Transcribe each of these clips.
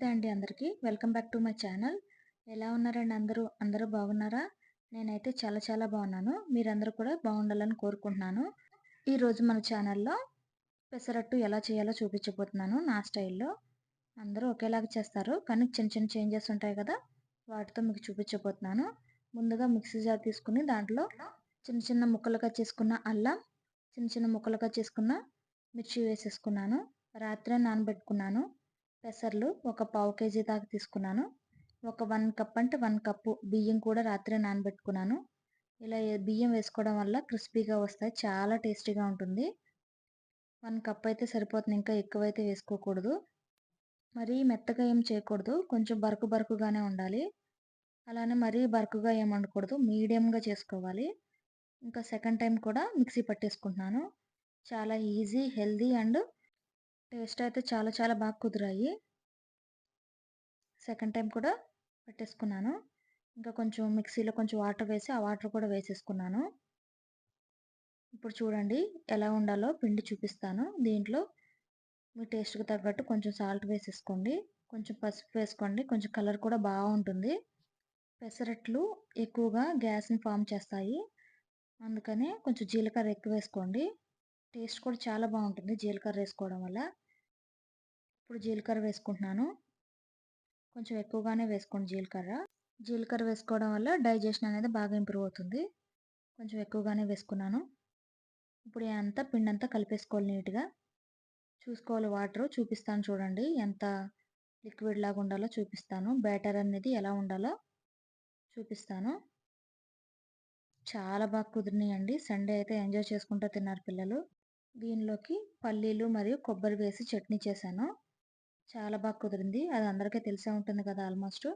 నమస్తే అండి అందరికీ. Welcome back to my channel. ఎలా ఉన్నారండి అందరూ? అందరూ బాగున్నారా? నేనైతే చాలా చాలా బాగున్నాను. మీరందరూ కూడా బాగుండాలని కోరుకుంటున్నాను. ఈరోజు మన ఛానల్‌లో పెసరట్టు ఎలా చేయాలో చూపించబోతున్నాను నా స్టైల్‌లో. అందరూ ఒకేలాగా చేస్తారు. కానీ చిన్న చిన్న చేంజెస్ ఉంటాయి కదా! వాటితో మీకు చూపించబోతున్నాను. ముందుగా మిక్సీ జార్ తీసుకొని దాంట్లో చిన్న చిన్న ముక్కలుగా చేసుకున్న అల్లం, చిన్న చిన్న ముక్కలుగా చేసుకున్న మిర్చి వేసేసుకున్నాను. రాత్రే నానబెట్టుకున్నాను. పెసర్లు ఒక పావు కేజీ దాకా తీసుకున్నాను. ఒక 1 కప్ అంటే 1 కప్పు బియ్యం కూడా రాత్రే నానబెట్టుకున్నాను. ఇలా బియ్యం వేసుకోవడం వల్ల క్రిస్పీగా వస్తాయి. చాలా టేస్టీగా ఉంటుంది. 1 కప్ అయితే సరిపోతుంది. ఇంకా ఎక్కువైతే వేసుకోకూడదు. మరీ మెత్తగా ఏం చేయకూడదు. కొంచెం బరక బరకగానే ఉండాలి. అలానే మరీ బరకగా ఏం వండకూడదు. మీడియంగా చేసుకోవాలి. ఇంకా సెకండ్ టైం కూడా మిక్సీ పట్టేసుకుంటున్నాను. చాలా ఈజీ, హెల్తీ అండ్ టేస్ట్ అయితే చాలా చాలా బాగా కుదిరాయి. సెకండ్ టైం కూడా పెట్టేసుకున్నాను. ఇంకా కొంచెం మిక్సీలో కొంచెం వాటర్ వేసి ఆ వాటర్ కూడా వేసేసుకున్నాను. ఇప్పుడు చూడండి ఎలా ఉండాలో పిండి చూపిస్తాను. దీంట్లో మీ టేస్ట్‌కి తగ్గట్టు కొంచెం సాల్ట్ వేసేసుకోండి. కొంచెం పసుపు వేసుకోండి. కొంచెం కలర్ కూడా బాగుంటుంది. పెసరట్లు ఎక్కువగా గ్యాస్‌ని ఫార్మ్ చేస్తాయి. అందుకనే కొంచెం జీలకర్ర ఎక్కువ వేసుకోండి. టేస్ట్ కూడా చాలా బాగుంటుంది జీలకర్ర వేసుకోవడం వల్ల. ఇప్పుడు జీలకర్ర వేసుకుంటున్నాను. కొంచెం ఎక్కువగానే వేసుకోండి జీలకర్ర. జీలకర్ర వేసుకోవడం వల్ల డైజెషన్ అనేది బాగా ఇంప్రూవ్ అవుతుంది. కొంచెం ఎక్కువగానే వేసుకున్నాను. ఇప్పుడు పిండంతా కలిపేసుకోవాలి నీట్‌గా. చూసుకోవాలి వాటరు చూపిస్తాను చూడండి. ఎంత లిక్విడ్ లాగా ఉండాలో చూపిస్తాను. బ్యాటర్ అనేది ఎలా ఉండాలో చూపిస్తాను. చాలా బాగా కుదిరినాయండి. సండే అయితే ఎంజాయ్ చేసుకుంటూ తిన్నారు పిల్లలు. దీనిలోకి పల్లీలు మరియు కొబ్బరి వేసి చట్నీ చేశాను. చాలా బాగా కుదిరింది. అది అందరికీ తెలిసే ఉంటుంది కదా ఆల్మోస్ట్.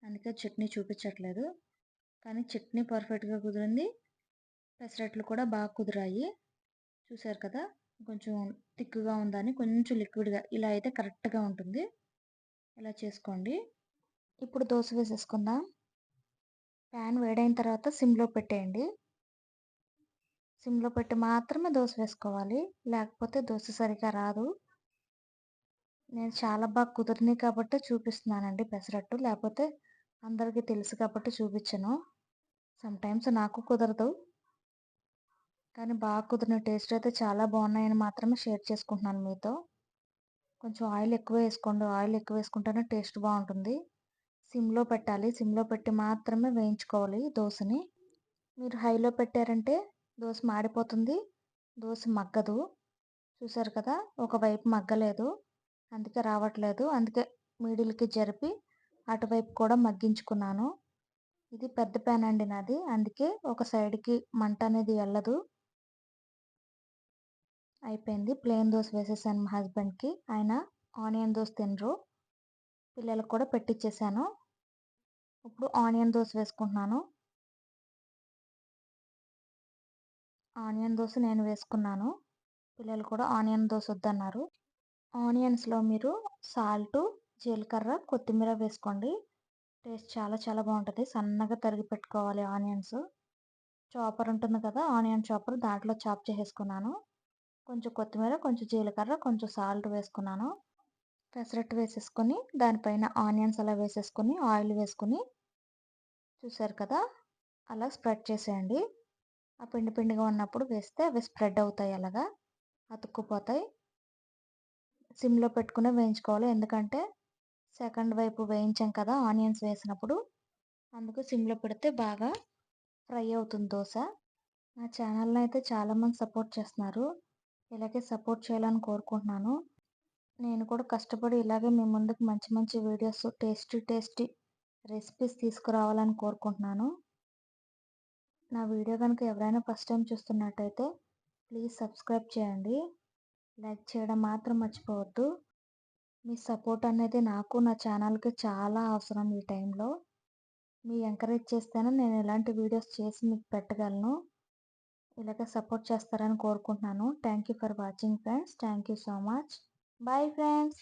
అందుకే చట్నీ చూపించట్లేదు. కానీ చట్నీ పర్ఫెక్ట్‌గా కుదిరింది. పెసరట్లు కూడా బాగా కుదిరాయి. చూసారు కదా! కొంచెం థిక్‌గా ఉందని కొంచెం లిక్విడ్‌గా ఇలా అయితే కరెక్ట్‌గా ఉంటుంది. ఇలా చేసుకోండి. ఇప్పుడు దోస వేసేసుకుందాం. ప్యాన్ వేడైన తర్వాత సిమ్‌లో పెట్టేయండి. సిమ్‌లో పెట్టి మాత్రమే దోస వేసుకోవాలి. లేకపోతే దోస సరిగ్గా రాదు. నేను చాలా బాగా కుదిరినాయి కాబట్టే చూపిస్తున్నానండి పెసరట్టు. లేకపోతే అందరికీ తెలుసు కాబట్టి చూపించను. సమ్‌టైమ్స్ నాకు కుదరదు. కానీ బాగా కుదిరిన టేస్ట్ అయితే చాలా బాగున్నాయని మాత్రమే షేర్ చేసుకుంటున్నాను మీతో. కొంచెం ఆయిల్ ఎక్కువ వేసుకోండి. ఆయిల్ ఎక్కువ వేసుకుంటేనే టేస్ట్ బాగుంటుంది. సిమ్‌లో పెట్టాలి. సిమ్‌లో పెట్టి మాత్రమే వేయించుకోవాలి దోసని. మీరు హైలో పెట్టారంటే దోస మాడిపోతుంది. దోస మగ్గదు. చూసారు కదా! ఒకవైపు మగ్గలేదు. అందుకే రావట్లేదు. అందుకే మిడిల్‌కి జరిపి అటువైపు కూడా మగ్గించుకున్నాను. ఇది పెద్ద ప్యాన్ అండి నాది. అందుకే ఒక సైడ్‌కి మంట అనేది ఎళ్ళదు. అయిపోయింది. ప్లెయిన్ దోస వేసేసాను మా హస్బెండ్‌కి. ఆయన ఆనియన్ దోస తినరు. పిల్లలకి కూడా పెట్టిచ్చేసాను. ఇప్పుడు ఆనియన్ దోస వేసుకుంటున్నాను. ఆనియన్ దోస నేను వేసుకున్నాను. పిల్లలు కూడా ఆనియన్ దోస వద్దన్నారు. ఆనియన్స్‌లో మీరు సాల్టు, జీలకర్ర, కొత్తిమీర వేసుకోండి. టేస్ట్ చాలా చాలా బాగుంటది. సన్నగా తరిగి పెట్టుకోవాలి ఆనియన్స్. చాపర్ ఉంటుంది కదా! ఆనియన్ చాపర్ దాంట్లో చాప్ చేసేసుకున్నాను. కొంచెం కొత్తిమీర, కొంచెం జీలకర్ర, కొంచెం సాల్ట్ వేసుకున్నాను. పెసరట్టు వేసేసుకొని దానిపైన ఆనియన్స్ అలా వేసేసుకొని ఆయిల్ వేసుకొని చూసారు కదా! అలా స్ప్రెడ్ చేసేయండి. ఆ పిండి పిండిగా ఉన్నప్పుడు వేస్తే అవి స్ప్రెడ్ అవుతాయి అలాగా. అతుక్కుపోతాయి. సిమ్‌లో పెట్టుకునే వేయించుకోవాలి. ఎందుకంటే సెకండ్ వైపు వేయించాం కదా ఆనియన్స్ వేసినప్పుడు. అందుకు సిమ్‌లో పెడితే బాగా ఫ్రై అవుతుంది దోస. నా ఛానల్‌ని అయితే చాలామంది సపోర్ట్ చేస్తున్నారు. ఇలాగే సపోర్ట్ చేయాలని కోరుకుంటున్నాను. నేను కూడా కష్టపడి ఇలాగే మీ ముందుకు మంచి మంచి వీడియోస్ టేస్టీ టేస్టీ రెసిపీస్ తీసుకురావాలని కోరుకుంటున్నాను. నా వీడియో కనుక ఎవరైనా ఫస్ట్ టైం చూస్తున్నట్టయితే ప్లీజ్ సబ్స్క్రైబ్ చేయండి. లైక్ చేయడం మాత్రం మర్చిపోవద్దు. మీ సపోర్ట్ అనేది నాకు నా ఛానల్‌కి చాలా అవసరం ఈ టైంలో. మీ ఎంకరేజ్ చేస్తేనే నేను ఇలాంటి వీడియోస్ చేసి మీకు పెట్టగలను. ఇలాగే సపోర్ట్ చేస్తారని కోరుకుంటున్నాను. Thank you for watching friends. Thank you so much. Bye friends.